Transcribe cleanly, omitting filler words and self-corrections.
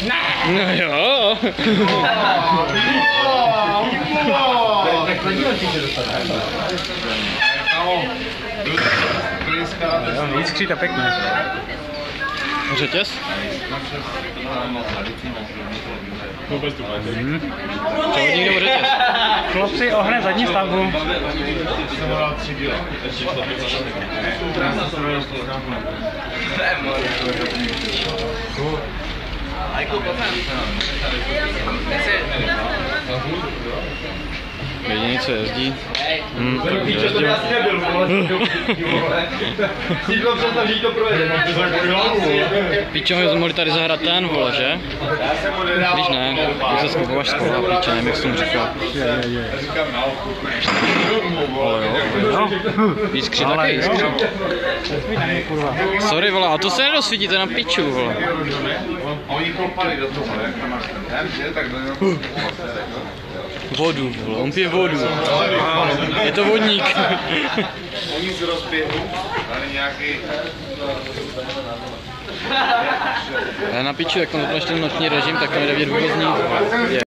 No, no jo. Výskřít a pěkně. Řetěz? Převodník nebo řetěz? Chlapci, ohne zadní stavbu. Jediný, co jezdí. Píčo, my jsme mohli tady zahrát ten, vole, že? Víš ne, když se skupováš skoro, píče, nevím, jak jsem říkal. Ale jo, výskřit taky, výskřit. Sorry, vole, a to se nedosvítíte na piču, vole. Oni kopali do toho, jak tam máš ten, tak do něho. Vodu, vole, on pije vodu. Je to vodník. Oni z rozběhu, ale nějaký... Ale na piču, jak tam zapneš ten noční režim, tak to nejde vidět vůbec nic.